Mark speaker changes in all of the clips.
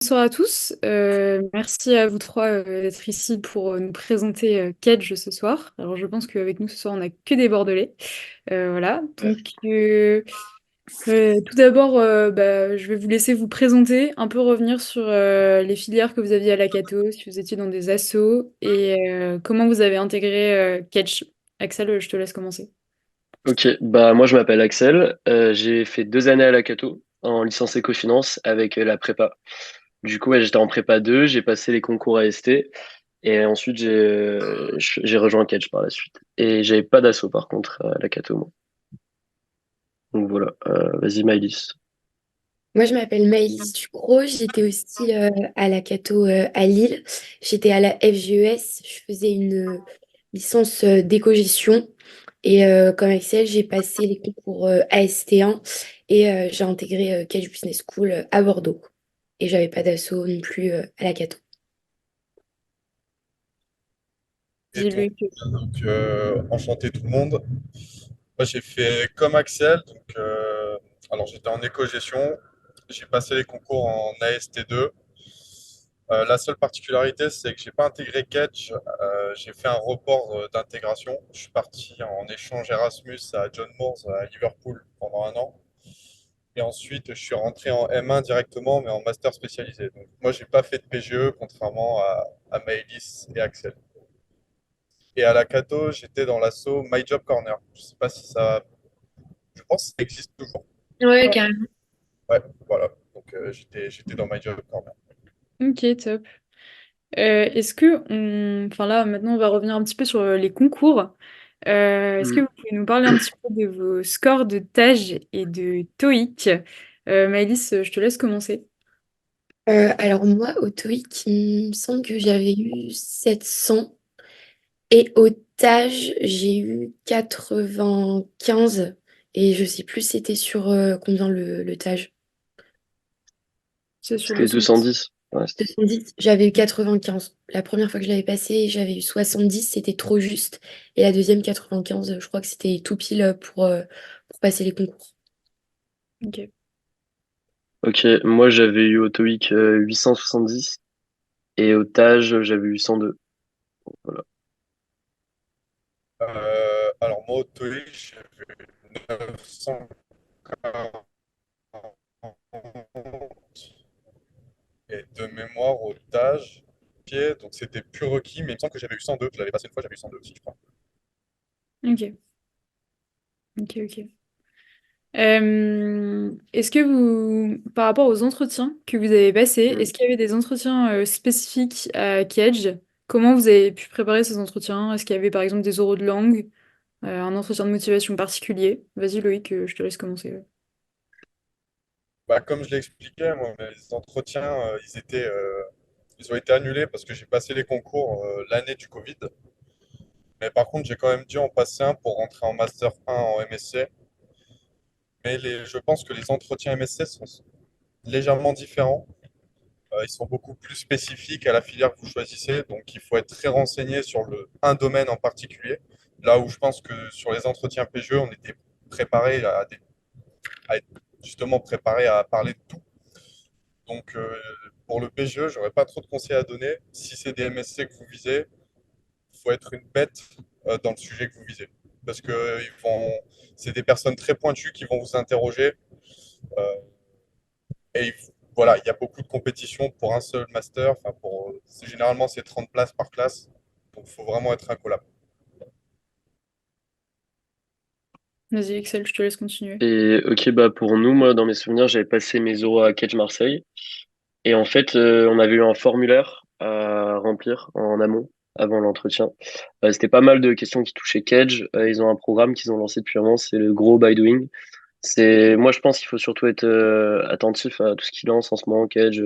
Speaker 1: Bonsoir à tous. Merci à vous trois d'être ici pour nous présenter Kedge ce soir. Alors je pense qu'avec nous ce soir on n'a que des Bordelais. Voilà. Tout d'abord, je vais vous laisser vous présenter, un peu revenir sur les filières que vous aviez à la Cato, si vous étiez dans des assos et comment vous avez intégré Kedge. Axel, je te laisse commencer.
Speaker 2: Ok, bah moi je m'appelle Axel. J'ai fait 2 années à la Cato en licence éco-finance avec la prépa. Du coup, ouais, j'étais en prépa 2, j'ai passé les concours AST et ensuite j'ai rejoint Catch par la suite. Et j'avais pas d'asso par contre à la Cato, moi. Donc voilà, vas-y Maëlys.
Speaker 3: Moi, je m'appelle Maëlys Ducrot. J'étais aussi à la Cato à Lille. J'étais à la FGES. Je faisais une licence d'éco-gestion. Et comme Axel, j'ai passé les concours AST1 et j'ai intégré Cage Business School à Bordeaux. Et j'avais pas d'asso non plus à la Cato.
Speaker 4: Et
Speaker 1: J'ai
Speaker 4: toi,
Speaker 1: lu que...
Speaker 4: enchanté tout le monde. Moi, j'ai fait comme Axel. Alors, j'étais en éco-gestion. J'ai passé les concours en AST2. La seule particularité, c'est que j'ai pas intégré Catch. J'ai fait un report d'intégration. Je suis parti en échange Erasmus à John Moores à Liverpool pendant un an. Et ensuite, je suis rentré en M1 directement, mais en master spécialisé. Donc, moi, j'ai pas fait de PGE, contrairement à Maëlys et Axel. Et à la Cato, j'étais dans l'asso My Job Corner. Je sais pas si ça. Je pense que ça existe toujours.
Speaker 1: Ouais, carrément.
Speaker 4: Ouais, voilà. J'étais dans My Job Corner.
Speaker 1: Ok, top. Enfin là, maintenant, on va revenir un petit peu sur les concours. Est-ce que
Speaker 2: Hmm.
Speaker 1: vous pouvez nous parler un petit peu de vos scores de TAJ et de TOEIC? Maëlys, je te laisse commencer.
Speaker 3: Alors moi, au TOEIC, il me semble que j'avais eu 700. Et au TAJ, j'ai eu 95. Et je sais plus c'était sur combien le TAJ.
Speaker 1: C'est sur
Speaker 2: C'était
Speaker 1: 210.
Speaker 2: 210. Ouais,
Speaker 3: 70, j'avais eu 95. La première fois que je l'avais passé, j'avais eu 70, c'était trop juste. Et la deuxième, 95, je crois que c'était tout pile pour passer les concours.
Speaker 1: Ok.
Speaker 2: ok, moi j'avais eu au TOEIC 870 et au TAJ j'avais eu 102. Voilà.
Speaker 4: Alors, moi, au TOEIC, j'ai 940. Et de mémoire, au TAJ, ok, donc c'était plus requis, mais il me semble que j'avais eu 102. Je l'avais passé une fois, j'avais eu 102 aussi, je crois.
Speaker 1: Ok. Ok, ok. Est-ce que par rapport aux entretiens que vous avez passés,
Speaker 2: Hmm.
Speaker 1: est-ce qu'il y avait des entretiens spécifiques à Kedge? Comment vous avez pu préparer ces entretiens? Est-ce qu'il y avait par exemple des oraux de langue, un entretien de motivation particulier? Vas-y Loïc, je te laisse commencer. Ouais.
Speaker 4: Bah, comme je l'ai expliqué, moi, les entretiens, ils ont été annulés parce que j'ai passé les concours l'année du Covid. Mais par contre, j'ai quand même dû en passer un pour rentrer en Master 1 en MSC. Mais je pense que les entretiens MSC sont légèrement différents. Ils sont beaucoup plus spécifiques à la filière que vous choisissez. Donc, il faut être très renseigné sur un domaine en particulier. Là où je pense que sur les entretiens PGE, on était préparé à être justement préparé à parler de tout. Donc, pour le PGE, j'aurais pas trop de conseils à donner. Si c'est des MSC que vous visez, il faut être une bête dans le sujet que vous visez. Parce que c'est des personnes très pointues qui vont vous interroger. euh, et voilà, il y a beaucoup de compétitions pour un seul master. Enfin, généralement, c'est 30 places par classe. Donc, il faut vraiment être incollable.
Speaker 1: Vas-y Excel, je te laisse continuer.
Speaker 2: Et ok, bah pour nous, moi dans mes souvenirs, j'avais passé mes oraux à Catch Marseille. Et en fait, on avait eu un formulaire à remplir en amont, avant l'entretien. C'était pas mal de questions qui touchaient Kedge. Ils ont un programme qu'ils ont lancé depuis un moment, c'est le Grow by Doing. Moi, je pense qu'il faut surtout être attentif à tout ce qu'ils lancent en ce moment, Kedge,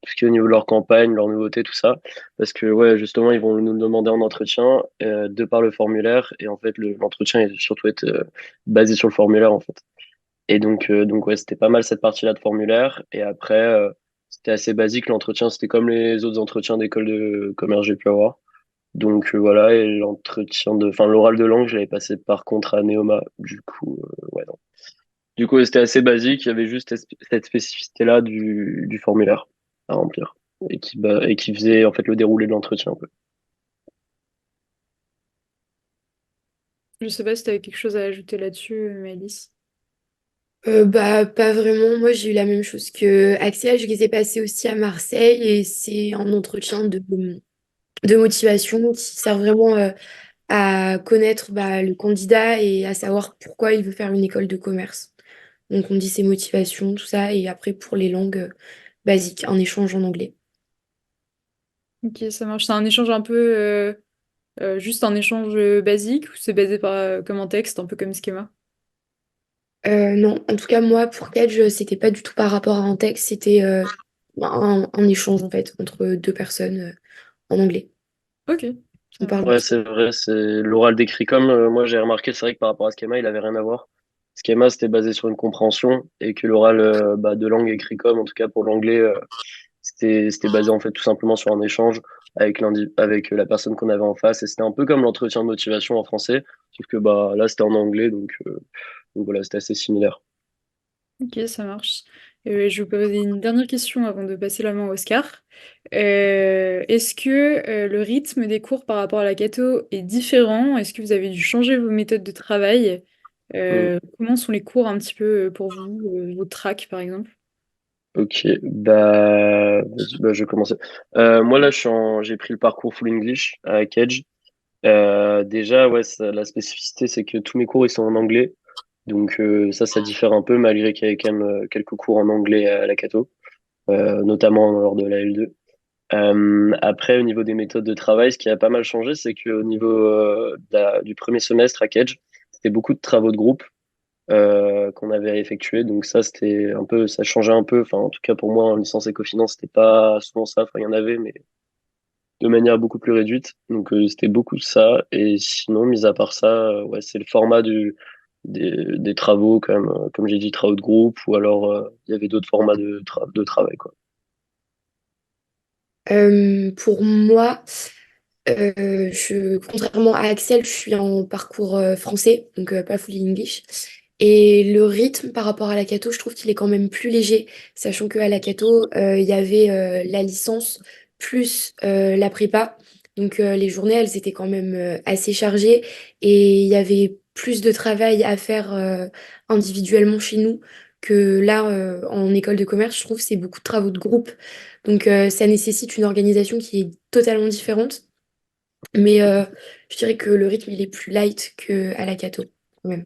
Speaker 2: tout ce qui est au niveau de leur campagne, leur nouveauté, tout ça. Parce que, ouais, justement, ils vont nous le demander en entretien, de par le formulaire. Et en fait, l'entretien, il va surtout être basé sur le formulaire, en fait. Et donc ouais, c'était pas mal cette partie-là de formulaire. Et après, c'était assez basique. L'entretien, c'était comme les autres entretiens d'école de commerce que j'ai pu avoir. Donc voilà, et l'oral de langue, je l'avais passé par contre à Neoma. Du coup, ouais, non. Du coup, ouais, c'était assez basique. Il y avait juste cette spécificité-là du formulaire. à remplir et qui faisait en fait le déroulé de l'entretien un peu.
Speaker 1: Je sais pas si tu avais quelque chose à ajouter là-dessus, Maëlys.
Speaker 3: Bah, pas vraiment. Moi, j'ai eu la même chose que Axel. Je les ai passés aussi à Marseille et c'est un entretien de motivation qui sert vraiment à connaître bah, le candidat et à savoir pourquoi il veut faire une école de commerce. Donc, on dit ses motivations, tout ça. Et après, pour les langues basiques, un échange en anglais.
Speaker 1: Ok, ça marche. C'est un échange un peu, juste un échange basique ou c'est basé par, comme un texte, un peu comme Schema?
Speaker 3: Non, en tout cas, moi, pour Cage, c'était pas du tout par rapport à un texte, c'était un échange, en fait, entre deux personnes en anglais.
Speaker 1: Ok,
Speaker 3: On
Speaker 1: ça marche.
Speaker 3: parle
Speaker 2: Ouais,
Speaker 3: ensemble.
Speaker 2: c'est vrai, c'est l'oral décrit comme moi j'ai remarqué, c'est vrai que par rapport à Schema, il avait rien à voir. Schema, c'était basé sur une compréhension et que l'oral bah, de langue écrit comme, en tout cas pour l'anglais, c'était basé en fait tout simplement sur un échange avec la personne qu'on avait en face et c'était un peu comme l'entretien de motivation en français, sauf que bah là c'était en anglais donc voilà, c'était assez similaire.
Speaker 1: Ok, ça marche. Je vais vous poser une dernière question avant de passer la main à Oscar. Est-ce que le rythme des cours par rapport à la Cato est différent? Est-ce que vous avez dû changer vos méthodes de travail?
Speaker 2: Hmm.
Speaker 1: Comment sont les cours un petit peu pour vous, vos tracks par exemple?
Speaker 2: Ok, bah, vas-y, bah je vais commencer. Moi là j'ai pris le parcours Full English à Cage. Déjà ouais, la spécificité c'est que tous mes cours ils sont en anglais. Donc ça diffère un peu malgré qu'il y ait quand même quelques cours en anglais à la Cato, notamment lors de la L2. Après, au niveau des méthodes de travail, ce qui a pas mal changé, c'est qu'au niveau du premier semestre à Kedge, c'était beaucoup de travaux de groupe qu'on avait à effectuer. Donc ça, c'était un peu, ça changeait un peu. Enfin, en tout cas pour moi, en licence éco-finance, c'était pas souvent ça. Enfin, il y en avait, mais de manière beaucoup plus réduite. Donc c'était beaucoup ça. Et sinon, mis à part ça, ouais, c'est le format des travaux, comme j'ai dit, travaux de groupe, ou alors il y avait d'autres formats de travail, quoi.
Speaker 3: Pour moi, contrairement à Axel, je suis en parcours français, donc pas fully English. Et le rythme par rapport à la Cato, je trouve qu'il est quand même plus léger, sachant qu'à la Cato, il y avait la licence plus la prépa. Donc les journées, elles étaient quand même assez chargées et il y avait plus de travail à faire individuellement chez nous que là, en école de commerce, je trouve que c'est beaucoup de travaux de groupe. Donc ça nécessite une organisation qui est totalement différente. Mais je dirais que le rythme, il est plus light qu'à la Cato, quand même.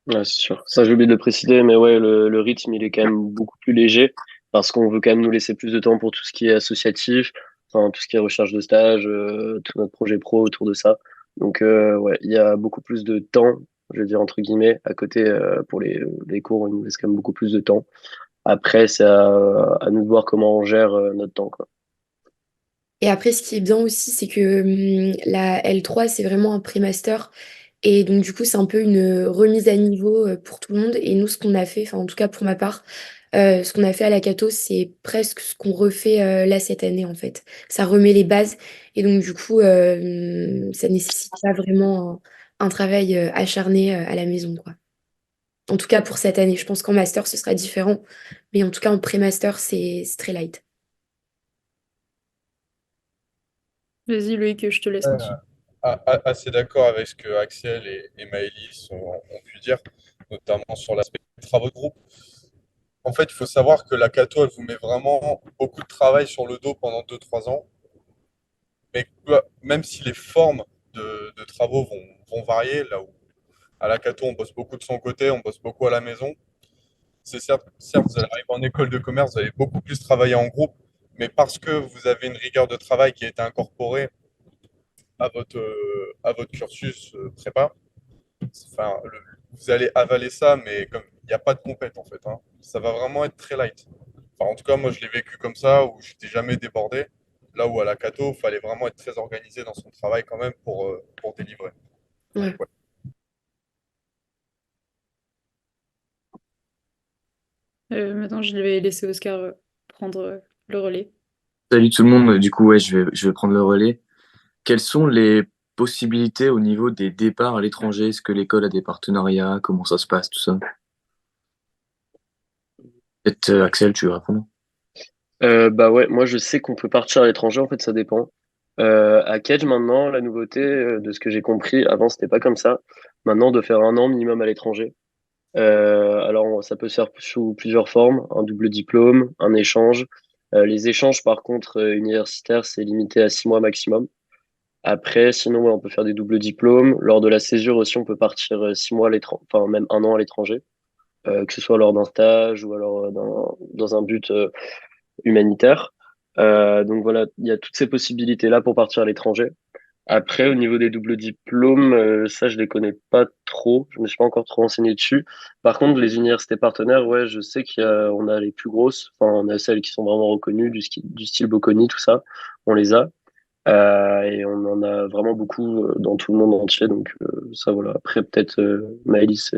Speaker 2: Ouais, c'est sûr. Ça, j'ai oublié de le préciser, mais ouais, le rythme, il est quand même beaucoup plus léger parce qu'on veut quand même nous laisser plus de temps pour tout ce qui est associatif, enfin, tout ce qui est recherche de stage, tout notre projet pro autour de ça. Donc, ouais, il y a beaucoup plus de temps, je veux dire, entre guillemets, à côté, pour les cours, il nous laisse quand même beaucoup plus de temps. Après, c'est à nous de voir comment on gère, notre temps, quoi.
Speaker 3: Et après, ce qui est bien aussi, c'est que la L3, c'est vraiment un pré-master. Et donc, du coup, c'est un peu une remise à niveau pour tout le monde. Et nous, ce qu'on a fait, enfin, en tout cas pour ma part, ce qu'on a fait à la Cato, c'est presque ce qu'on refait là cette année, en fait. Ça remet les bases. Et donc, du coup, ça nécessite pas vraiment un travail acharné à la maison, quoi. En tout cas, pour cette année. Je pense qu'en master, ce sera différent. Mais en tout cas, en pré-master, c'est très light.
Speaker 1: Vas-y Loïc, je te laisse
Speaker 4: Ouais,
Speaker 1: continuer.
Speaker 4: assez d'accord avec ce que Axel et Maëlys ont pu dire, notamment sur l'aspect travaux de groupe. En fait, il faut savoir que la Cato, elle vous met vraiment beaucoup de travail sur le dos pendant 2 3 ans. Mais même si les formes de travaux vont varier, là où à la Cato, on bosse beaucoup de son côté, on bosse beaucoup à la maison. C'est certes, vous allez arriver en école de commerce, vous allez beaucoup plus travailler en groupe, mais parce que vous avez une rigueur de travail qui a été incorporée à votre cursus prépa, enfin, vous allez avaler ça, mais comme il n'y a pas de compète en fait, hein, ça va vraiment être très light. Enfin, en tout cas, moi, je l'ai vécu comme ça, où je n'étais jamais débordé. Là où à la Cato, il fallait vraiment être très organisé dans son travail quand même pour délivrer. Donc,
Speaker 3: Ouais.
Speaker 4: ouais.
Speaker 1: Maintenant, je vais laisser Oscar prendre le relais.
Speaker 5: Salut tout le monde, du coup ouais, je vais prendre le relais. Quelles sont les possibilités au niveau des départs à l'étranger? Est-ce que l'école a des partenariats? Comment ça se passe, tout ça? Peut-être Axel, tu veux répondre?
Speaker 2: Bah ouais, moi je sais qu'on peut partir à l'étranger, en fait ça dépend. À Kedge maintenant, la nouveauté de ce que j'ai compris, avant c'était pas comme ça. Maintenant de faire un an minimum à l'étranger. Alors ça peut se faire sous plusieurs formes, un double diplôme, un échange. Les échanges par contre universitaires c'est limité à 6 mois maximum. Après sinon ouais, on peut faire des doubles diplômes. Lors de la césure aussi on peut partir 6 mois à l'étranger, enfin même un an à l'étranger, que ce soit lors d'un stage ou alors dans un but humanitaire. Donc voilà, il y a toutes ces possibilités-là pour partir à l'étranger. Après, au niveau des doubles diplômes, ça, je les connais pas trop. Je me suis pas encore trop renseigné dessus. Par contre, les universités partenaires, ouais, je sais on a les plus grosses. Enfin, on a celles qui sont vraiment reconnues, du style Bocconi, tout ça. On les a. Et on en a vraiment beaucoup dans tout le monde entier. Donc, ça, voilà. Après, peut-être Maëlys,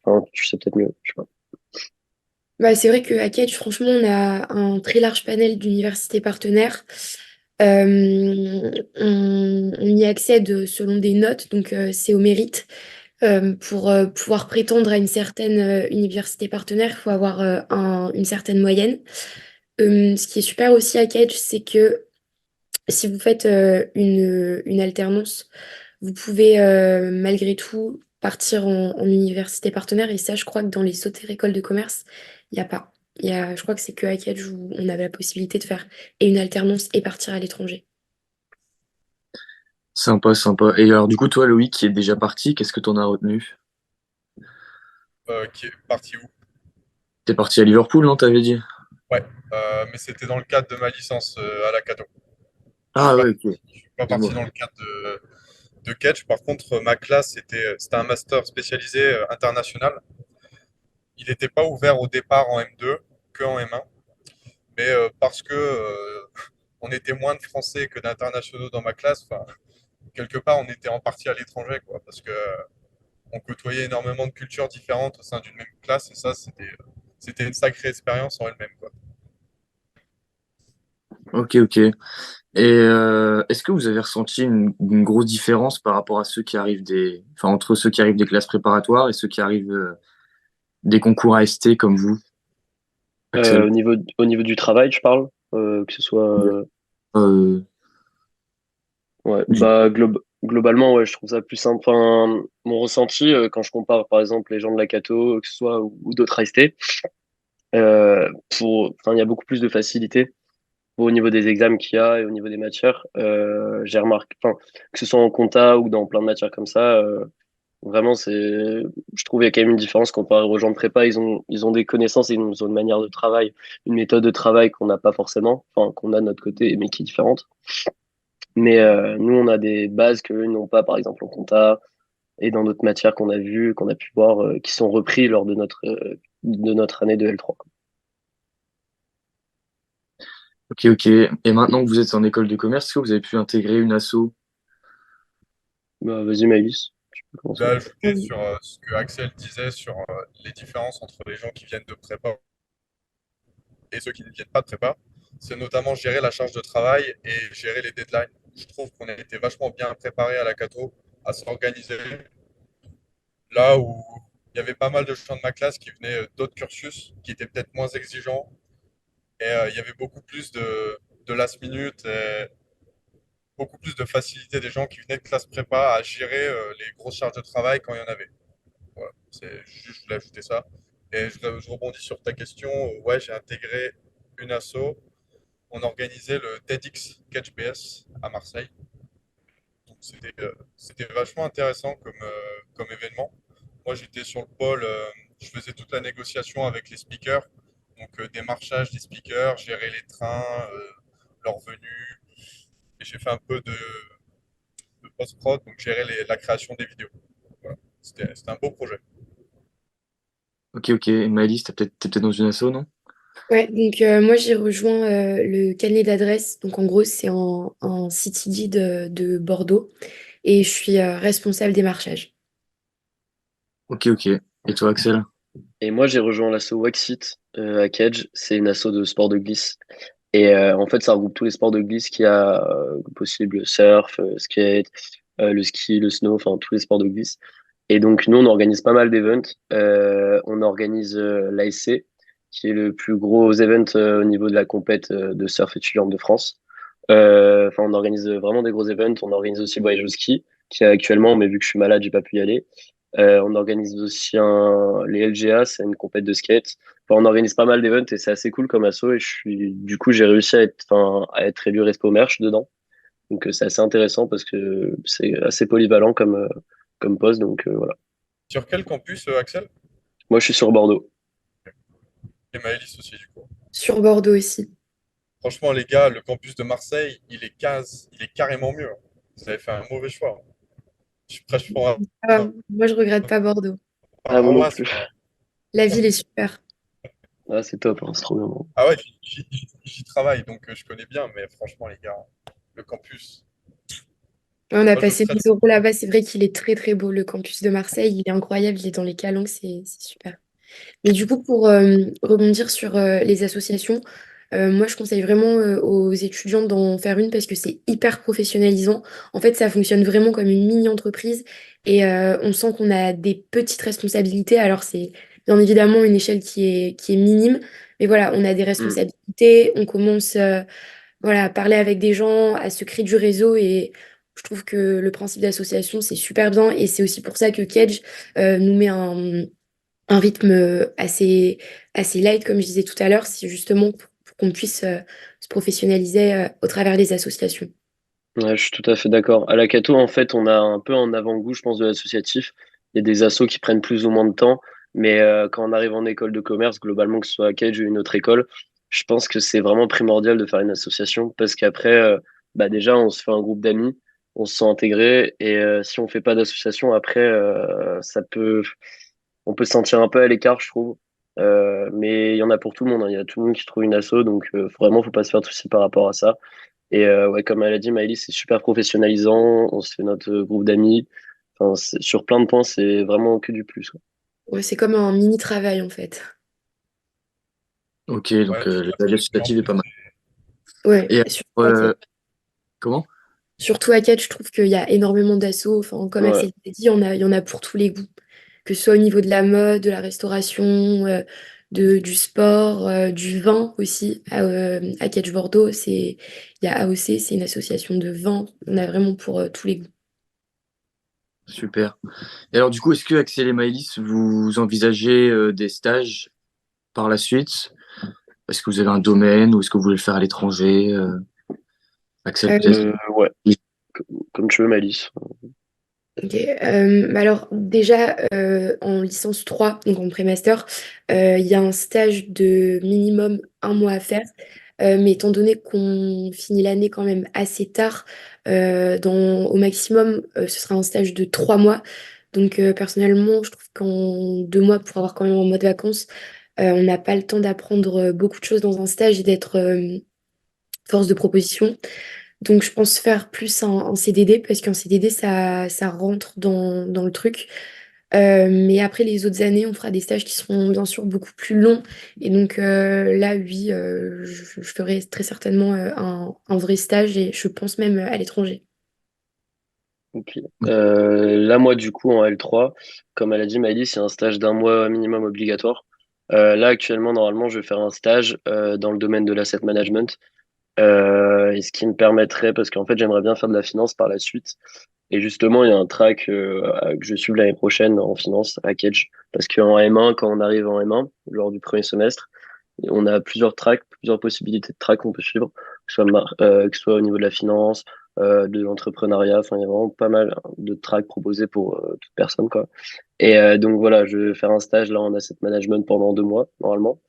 Speaker 2: enfin, tu sais peut-être mieux. Je sais pas.
Speaker 3: Bah, c'est vrai qu'à Cambridge, franchement, on a un très large panel d'universités partenaires. On y accède selon des notes, donc c'est au mérite. Pour pouvoir prétendre à une certaine université partenaire, il faut avoir une certaine moyenne. Ce qui est super aussi à Cambridge, c'est que si vous faites une alternance, vous pouvez malgré tout partir en université partenaire. Et ça, je crois que dans les autres écoles de commerce, il n'y a pas. Je crois que c'est que à Cambridge où on avait la possibilité de faire et une alternance et partir à l'étranger.
Speaker 5: Sympa, sympa. Et alors, du coup, toi, Loïc, qui est déjà parti, qu'est-ce que t'en as retenu?
Speaker 4: Qui est parti où?
Speaker 5: T'es parti à Liverpool, non, t'avais dit?
Speaker 4: Ouais, mais c'était dans le cadre de ma licence à la Cato.
Speaker 5: Ah ouais, ok.
Speaker 4: Je suis pas parti
Speaker 5: Dis-moi.
Speaker 4: dans le cadre de Catch. Par contre, ma classe, c'était un master spécialisé international. Il n'était pas ouvert au départ en M2, que en M1. Mais parce que on était moins de Français que d'internationaux dans ma classe, enfin, quelque part, on était en partie à l'étranger, quoi, parce que on côtoyait énormément de cultures différentes au sein d'une même classe, et ça, c'était une sacrée expérience en elle-même, quoi.
Speaker 5: Ok, ok. Et est-ce que vous avez ressenti une grosse différence par rapport à ceux qui arrivent enfin, entre ceux qui arrivent des classes préparatoires et ceux qui arrivent des concours AST comme vous, Axel?
Speaker 2: Au niveau du travail, je parle, que ce soit
Speaker 5: Euh,
Speaker 2: ouais,
Speaker 5: du-
Speaker 2: bah globalement, ouais, je trouve ça plus simple. Enfin, mon ressenti quand je compare, par exemple, les gens de la Cato, que ce soit ou d'autres AST, enfin, il y a beaucoup plus de facilité au niveau des examens qu'il y a et au niveau des matières. J'ai remarqué, enfin, que ce soit en compta ou dans plein de matières comme ça, vraiment, je trouve qu'il y a quand même une différence comparé aux gens de prépa. Ils ont des connaissances et ils ont une manière de travail, une méthode de travail qu'on n'a pas forcément, enfin, qu'on a de notre côté, mais qui est différente. Mais nous, on a des bases qu'eux n'ont pas, par exemple en compta et dans d'autres matières qu'on a vues, qu'on a pu voir, qui sont repris lors de notre année de L3.
Speaker 5: Ok, ok. Et maintenant que vous êtes en école de commerce, est-ce que vous avez pu intégrer une asso?
Speaker 2: Bah, vas-y, Maëlys, tu peux
Speaker 4: Je
Speaker 2: commencer.
Speaker 4: vais ajouter
Speaker 3: Oui.
Speaker 4: sur ce que Axel disait sur les différences entre les gens qui viennent de prépa et ceux qui ne viennent pas de prépa. C'est notamment gérer la charge de travail et gérer les deadlines. Je trouve qu'on a été vachement bien préparé à la Cato à s'organiser. Là où il y avait pas mal de gens de ma classe qui venaient d'autres cursus, qui étaient peut-être moins exigeants. Et il y avait beaucoup plus de last minute, et beaucoup plus de facilité des gens qui venaient de classe prépa à gérer les grosses charges de travail quand il y en avait. Voilà, je voulais ajouter ça. Et je rebondis sur ta question. Ouais, j'ai intégré une asso. On organisait le TEDx CatchBS à Marseille. Donc c'était vachement intéressant comme événement. Moi, j'étais sur le pôle, je faisais toute la négociation avec les speakers, donc démarchage des speakers, gérer les trains, leur venue, et j'ai fait un peu de post-prod, donc gérer la création des vidéos. Voilà. C'était un beau projet.
Speaker 5: Ok, ok. Et Maëlys, t'es peut-être dans une asso, non?
Speaker 3: Ouais, donc moi j'ai rejoint le canet d'adresse. Donc en gros, c'est en CTD de Bordeaux et je suis responsable démarchage.
Speaker 5: Ok, ok. Et toi, Axel?
Speaker 2: Et moi, j'ai rejoint l'asso Waxit à Kedge. C'est une asso de sport de glisse. Et en fait, ça regroupe tous les sports de glisse qu'il y a possible, surf, skate, le ski, le snow, enfin tous les sports de glisse. Et donc, nous, on organise pas mal d'events. On organise l'ASC, qui est le plus gros event au niveau de la compète de surf étudiante de France. Enfin, on organise vraiment des gros events. On organise aussi le voyage au ski, qui est actuellement, mais vu que je suis malade, j'ai pas pu y aller. On organise aussi les LGA, c'est une compète de skate. Enfin, on organise pas mal d'events et c'est assez cool comme asso. Et du coup, j'ai réussi à être élu Respo Merch dedans. Donc, c'est assez intéressant parce que c'est assez polyvalent comme poste. Donc, voilà.
Speaker 4: Sur quel campus, Axel?
Speaker 2: Moi, je suis sur Bordeaux.
Speaker 4: Et Maëlys aussi, du coup.
Speaker 3: Sur Bordeaux aussi.
Speaker 4: Franchement, les gars, le campus de Marseille, il est carrément mieux, hein. Vous avez fait un mauvais choix. Je prêche pour un
Speaker 3: Ah, moi, je regrette pas Bordeaux.
Speaker 2: Ah, moi non
Speaker 4: paroisse,
Speaker 2: plus.
Speaker 4: moi.
Speaker 3: La ville est super.
Speaker 2: Ah, c'est top, hein, c'est trop bien.
Speaker 4: Ah ouais, j'y travaille, donc je connais bien, mais franchement, les gars, le campus,
Speaker 3: Ouais, on a
Speaker 4: moi, je
Speaker 3: passé
Speaker 4: serais...
Speaker 3: 10 euros là-bas. C'est vrai qu'il est très très beau. Le campus de Marseille, il est incroyable. Il est dans les calanques, c'est super. Mais du coup, pour rebondir sur les associations, moi, je conseille vraiment aux étudiants d'en faire une parce que c'est hyper professionnalisant. En fait, ça fonctionne vraiment comme une mini-entreprise et on sent qu'on a des petites responsabilités. Alors, c'est bien évidemment une échelle qui est minime, mais voilà, on a des
Speaker 2: Mm.
Speaker 3: responsabilités. On commence voilà, à parler avec des gens, à se créer du réseau et je trouve que le principe d'association, c'est super bien et c'est aussi pour ça que Kedge nous met un rythme assez light, comme je disais tout à l'heure, c'est justement pour qu'on puisse se professionnaliser au travers des associations.
Speaker 2: Ouais, je suis tout à fait d'accord. À la Cato, en fait, on a un peu un avant-goût, je pense, de l'associatif. Il y a des assos qui prennent plus ou moins de temps, mais quand on arrive en école de commerce, globalement, que ce soit à Cage ou une autre école, je pense que c'est vraiment primordial de faire une association parce qu'après, bah déjà, on se fait un groupe d'amis, on se sent intégré et si on fait pas d'association, après, on peut se sentir un peu à l'écart, je trouve. Mais il y en a pour tout le monde, hein. Il y a tout le monde qui trouve une asso, donc vraiment, faut pas se faire de soucis par rapport à ça. Et ouais, comme elle a dit, Maëlys, c'est super professionnalisant. On se fait notre groupe d'amis. Enfin, sur plein de points, c'est vraiment que du plus, quoi.
Speaker 3: Ouais, c'est comme un mini-travail en fait.
Speaker 5: Ok,
Speaker 4: Ouais,
Speaker 5: donc
Speaker 4: tout à
Speaker 5: la vie
Speaker 4: fait. Et en
Speaker 5: associative est
Speaker 4: plus,
Speaker 5: pas mal.
Speaker 3: Ouais,
Speaker 5: Et
Speaker 3: surtout à
Speaker 5: euh,
Speaker 3: Catch.
Speaker 5: comment?
Speaker 3: Surtout à Catch, je trouve qu'il y a énormément d'assos. Enfin, comme
Speaker 2: Ouais,
Speaker 3: Axel l'a dit, il y en a pour tous les goûts. Que ce soit au niveau de la mode, de la restauration, du sport, du vin aussi. À Catch Bordeaux, il y a AOC, c'est une association de vin. On a vraiment pour tous les goûts.
Speaker 5: Super. Et alors, du coup, est-ce que Axel et Maëlys, vous envisagez des stages par la suite? Est-ce que vous avez un domaine ou est-ce que vous voulez le faire à l'étranger? Axel, peut-être?
Speaker 2: ouais, comme tu veux, Maëlys.
Speaker 3: Ok, bah alors déjà en licence 3 donc en pré-master, il y a un stage de minimum un mois à faire. Mais étant donné qu'on finit l'année quand même assez tard, au maximum ce sera un stage de 3 mois. Donc personnellement je trouve qu'en 2 mois pour avoir quand même un mois de vacances, on n'a pas le temps d'apprendre beaucoup de choses dans un stage et d'être force de proposition. Donc, je pense faire plus en CDD parce qu'en CDD, ça rentre dans le truc. Mais après, les autres années, on fera des stages qui seront bien sûr beaucoup plus longs. Et donc là, oui, je ferai très certainement un vrai stage et je pense même à l'étranger.
Speaker 2: Ok. Là, moi, du coup, en L3, comme elle a dit, Maëlys, c'est un stage d'un mois minimum obligatoire. Là, actuellement, normalement, je vais faire un stage dans le domaine de l'asset management. Et ce qui me permettrait, parce qu'en fait, j'aimerais bien faire de la finance par la suite. Et justement, il y a un track que je suis l'année prochaine en finance à Kedge. Parce qu'en M1, quand on arrive en M1, lors du premier semestre, on a plusieurs tracks, plusieurs possibilités de tracks qu'on peut suivre, que ce soit au niveau de la finance, de l'entrepreneuriat. Enfin, il y a vraiment pas mal de tracks proposés pour toute personne, quoi. Et donc voilà, je vais faire un stage là en asset management pendant 2 mois, normalement.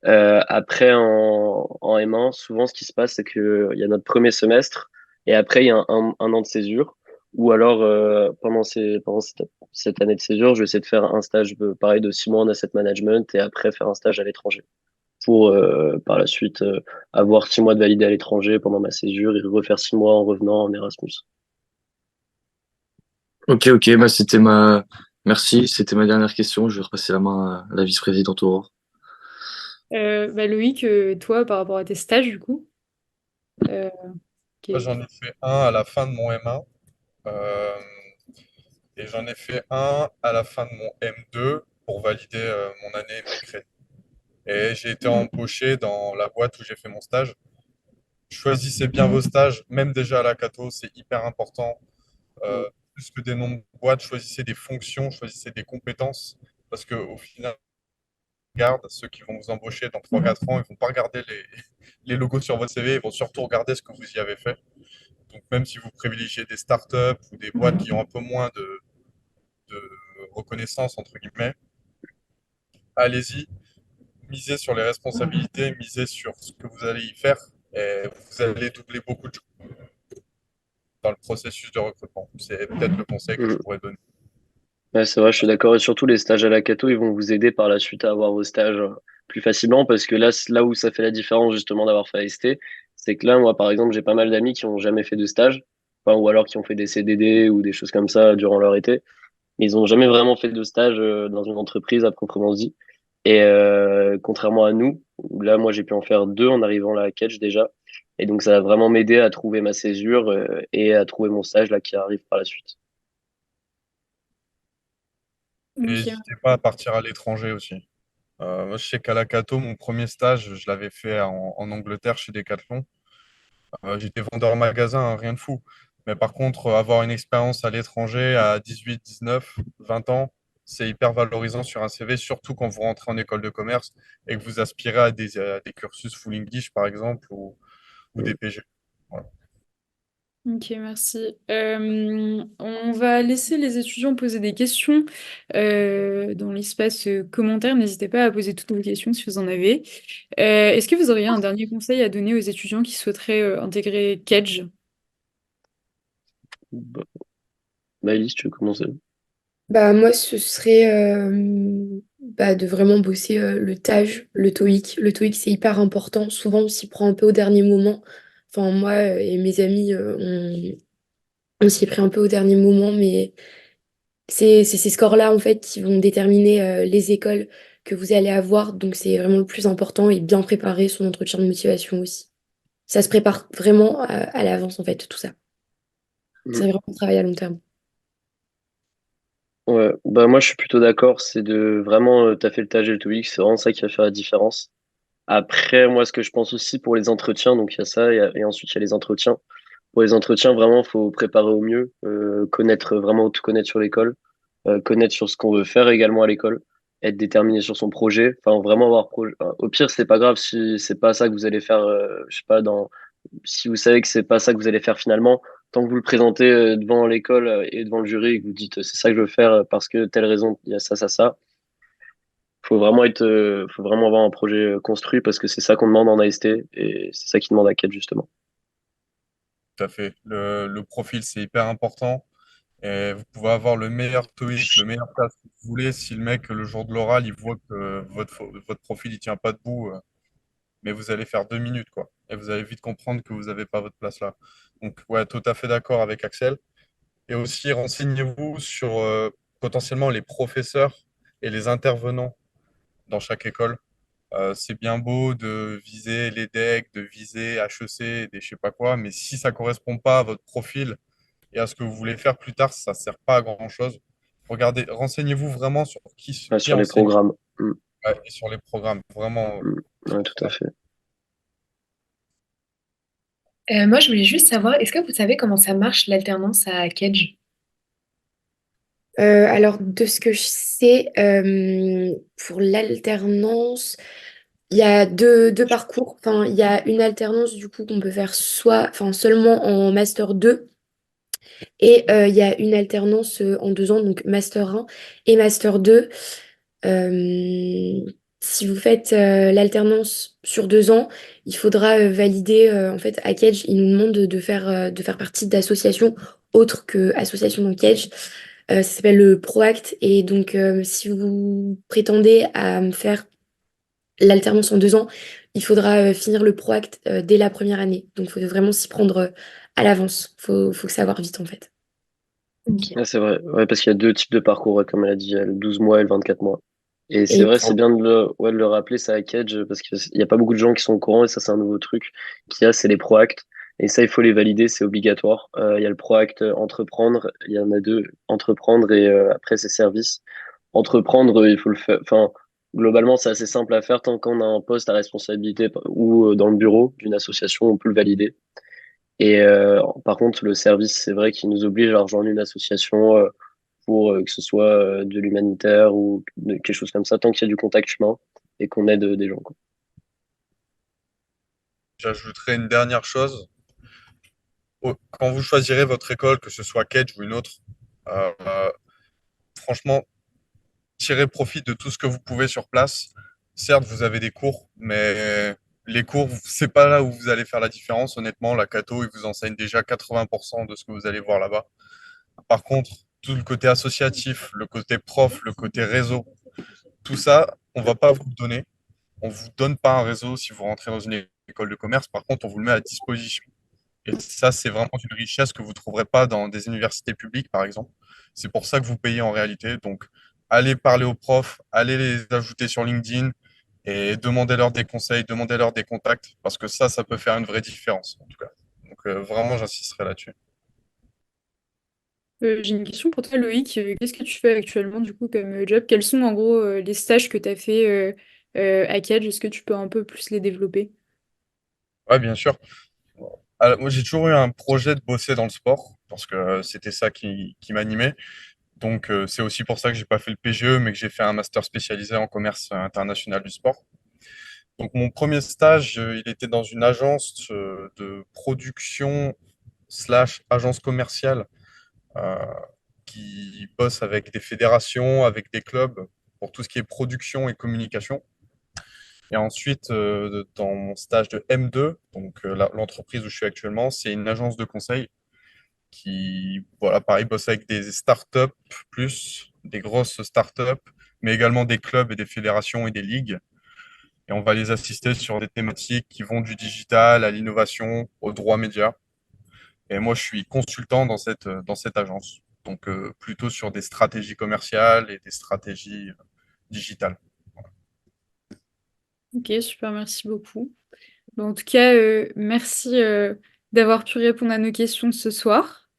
Speaker 2: Après, en M1, souvent, ce qui se passe, c'est qu'il y a notre premier semestre et après, il y a un an de césure. Ou alors, pendant cette année de césure, je vais essayer de faire un stage pareil de 6 mois en asset management et après faire un stage à l'étranger pour par la suite avoir 6 mois de validé à l'étranger pendant ma césure et refaire 6 mois en revenant en Erasmus.
Speaker 5: Ok, ok, bah, merci, c'était ma dernière question. Je vais repasser la main à la vice-présidente Aurore.
Speaker 1: Bah, Loïc, toi, par rapport à tes stages, du coup, euh,
Speaker 4: moi,
Speaker 1: ok.
Speaker 4: j'en ai fait un à la fin de mon M1 euh, et j'en ai fait un à la fin de mon M2 pour valider mon année et mes crédits. Et j'ai été embauché dans la boîte où j'ai fait mon stage. Choisissez bien vos stages, même déjà à la Cato, c'est hyper important.
Speaker 2: Mm.
Speaker 4: Plus que des noms de boîtes, choisissez des fonctions, choisissez des compétences, parce qu'au final, regarde, ceux qui vont vous embaucher dans 3 4 ans, ils vont pas regarder les logos sur votre CV, ils vont surtout regarder ce que vous y avez fait. Donc même si vous privilégiez des startups ou des boîtes qui ont un peu moins de reconnaissance, entre guillemets, allez-y, misez sur les responsabilités, misez sur ce que vous allez y faire, et vous allez doubler beaucoup de choses dans le processus de recrutement. C'est peut-être le conseil que je
Speaker 2: Mm.
Speaker 4: pourrais donner.
Speaker 2: Ouais, c'est vrai, je suis d'accord. Et surtout, les stages à la Cato, ils vont vous aider par la suite à avoir vos stages plus facilement parce que là, là où ça fait la différence justement d'avoir fait AST, c'est que là, moi, par exemple, j'ai pas mal d'amis qui ont jamais fait de stage, enfin, ou alors qui ont fait des CDD ou des choses comme ça durant leur été, mais ils ont jamais vraiment fait de stage dans une entreprise à proprement dit. Et contrairement à nous, où là, moi, j'ai pu en faire deux en arrivant là à Catch déjà. Et donc, ça va vraiment m'aider à trouver ma césure et à trouver mon stage là qui arrive par la suite.
Speaker 4: Et
Speaker 1: Ok.
Speaker 4: n'hésitez pas à partir à l'étranger aussi. Moi, je sais qu'à la Cato, mon premier stage, je l'avais fait en Angleterre chez Decathlon. J'étais vendeur magasin, hein, rien de fou. Mais par contre, avoir une expérience à l'étranger à 18, 19, 20 ans, c'est hyper valorisant sur un CV, surtout quand vous rentrez en école de commerce et que vous aspirez à des cursus full English, par exemple, ou des PG. Voilà.
Speaker 1: Ok, merci. On va laisser les étudiants poser des questions dans l'espace commentaires. N'hésitez pas à poser toutes vos questions si vous en avez. Est-ce que vous auriez un dernier conseil à donner aux étudiants qui souhaiteraient intégrer Kedge?
Speaker 2: Bah, Maëlys, tu veux commencer?
Speaker 3: Bah, moi, ce serait de vraiment bosser le TAJ, le TOEIC. Le TOEIC, c'est hyper important. Souvent, on s'y prend un peu au dernier moment. Enfin, moi et mes amis, on s'y est pris un peu au dernier moment, mais c'est ces scores-là, en fait, qui vont déterminer les écoles que vous allez avoir. Donc, c'est vraiment le plus important et bien préparer son entretien de motivation aussi. Ça se prépare vraiment à l'avance, en fait, tout ça. C'est
Speaker 2: Mm.
Speaker 3: vraiment un travail à long terme.
Speaker 2: Ouais, bah moi je suis plutôt d'accord, c'est de vraiment t'as fait le TAG et le TOEIC, c'est vraiment ça qui va faire la différence. Après, moi ce que je pense aussi pour les entretiens, donc il y a ça, et ensuite il y a les entretiens. Pour les entretiens, vraiment, faut préparer au mieux, connaître vraiment tout connaître sur l'école, connaître sur ce qu'on veut faire également à l'école, être déterminé sur son projet. Enfin, vraiment avoir projet. Au pire, c'est pas grave si c'est pas ça que vous allez faire. Je sais pas si vous savez que c'est pas ça que vous allez faire finalement. Tant que vous le présentez devant l'école et devant le jury et que vous dites c'est ça que je veux faire parce que telle raison, il y a ça, ça, ça. Faut vraiment avoir un projet construit parce que c'est ça qu'on demande en AST et c'est ça qui demande à quête justement.
Speaker 4: Tout à fait. Le profil, c'est hyper important. Et vous pouvez avoir le meilleur TOEIC, le meilleur test que vous voulez. Si le mec, le jour de l'oral, il voit que votre profil, il tient pas debout, mais vous allez faire 2 minutes, quoi. Et vous allez vite comprendre que vous n'avez pas votre place là. Donc, ouais, tout à fait d'accord avec Axel. Et aussi, renseignez-vous sur potentiellement les professeurs et les intervenants dans chaque école. C'est bien beau de viser l'EDEC, de viser HEC, des je sais pas quoi, mais si ça correspond pas à votre profil et à ce que vous voulez faire plus tard, ça sert pas à grand-chose. Regardez, renseignez-vous vraiment sur qui
Speaker 2: Sur les
Speaker 4: enseigne,
Speaker 2: programmes. Mm,
Speaker 4: ouais, et sur les programmes. Vraiment,
Speaker 2: mm. Ouais, tout à fait.
Speaker 6: Moi, je voulais juste savoir, est-ce que vous savez comment ça marche l'alternance à Kedge?
Speaker 3: Alors, de ce que je sais, pour l'alternance, il y a deux parcours. Enfin, il y a une alternance du coup qu'on peut faire soit, enfin, seulement en master 2 et il y a une alternance en 2 ans, donc master 1 et master 2. Euh, Si vous faites l'alternance sur 2 ans, il faudra valider, en fait, à Kedge, il nous demande de faire partie d'associations autres que associations dans Kedge. Ça s'appelle le PROACT. Et donc, si vous prétendez à faire l'alternance en 2 ans, il faudra finir le PROACT dès la première année. Donc, il faut vraiment s'y prendre à l'avance. Faut que savoir vite, en fait.
Speaker 6: Ok.
Speaker 2: Ouais, c'est vrai. Ouais, parce qu'il y a deux types de parcours, ouais, comme elle a dit, il y a le 12 mois et le 24 mois. Et c'est
Speaker 3: Et
Speaker 2: vrai, c'est bien ouais, de le rappeler, ça à Kedge, parce qu'il n'y a pas beaucoup de gens qui sont au courant, et ça, c'est un nouveau truc qu'il y a, c'est les ProAct. Et ça, il faut les valider, c'est obligatoire. Il y a le ProAct entreprendre, il y en a deux, entreprendre, et après, c'est service. Entreprendre, il faut le faire, enfin, Globalement, c'est assez simple à faire tant qu'on a un poste à responsabilité ou dans le bureau d'une association, on peut le valider. Et par contre, le service, c'est vrai qu'il nous oblige à rejoindre une association pour que ce soit de l'humanitaire ou quelque chose comme ça, tant qu'il y a du contact humain et qu'on aide des gens, quoi.
Speaker 4: J'ajouterai une dernière chose. Quand vous choisirez votre école, que ce soit Kedge ou une autre, euh, franchement, tirez profit de tout ce que vous pouvez sur place. Certes, vous avez des cours, mais les cours, c'est pas là où vous allez faire la différence. Honnêtement, la Cato, ils vous enseignent déjà 80% de ce que vous allez voir là-bas. Par contre, tout le côté associatif, le côté prof, le côté réseau, tout ça, on va pas vous le donner. On vous donne pas un réseau si vous rentrez dans une école de commerce. Par contre, on vous le met à disposition. Et ça, c'est vraiment une richesse que vous ne trouverez pas dans des universités publiques, par exemple. C'est pour ça que vous payez en réalité. Donc, allez parler aux profs, allez les ajouter sur LinkedIn et demandez-leur des conseils, demandez-leur des contacts, parce que ça peut faire une vraie différence, en tout cas. Donc, vraiment, j'insisterai là-dessus.
Speaker 1: J'ai une question pour toi, Loïc. Qu'est-ce que tu fais actuellement, du coup, comme job? Quels sont, en gros, les stages que tu as fait à Cage? Est-ce que tu peux un peu plus les développer?
Speaker 4: Ouais, bien sûr. Alors, moi, j'ai toujours eu un projet de bosser dans le sport, parce que c'était ça qui m'animait. Donc, c'est aussi pour ça que j'ai pas fait le PGE, mais que j'ai fait un master spécialisé en commerce international du sport. Donc, mon premier stage, il était dans une agence de production slash agence commerciale euh, qui bosse avec des fédérations, avec des clubs pour tout ce qui est production et communication. Et ensuite, dans mon stage de M2, donc l'entreprise où je suis actuellement, c'est une agence de conseil qui, voilà, pareil, bosse avec des startups plus, des grosses startups, mais également des clubs et des fédérations et des ligues. Et on va les assister sur des thématiques qui vont du digital à l'innovation, au droit média. Et moi, je suis consultant dans cette agence. Donc, plutôt sur des stratégies commerciales et des stratégies digitales.
Speaker 1: Ok, super, merci beaucoup. Bon, en tout cas, merci d'avoir pu répondre à nos questions ce soir.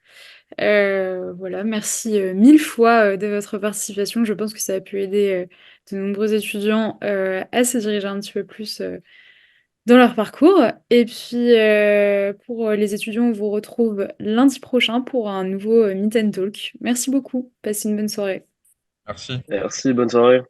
Speaker 1: Voilà, merci mille fois de votre participation. Je pense que ça a pu aider de nombreux étudiants à se diriger un petit peu plus dans leur parcours. Et puis, pour les étudiants, on vous retrouve lundi prochain pour un nouveau Meet and Talk. Merci beaucoup. Passez une bonne soirée.
Speaker 4: Merci.
Speaker 2: Merci, bonne soirée.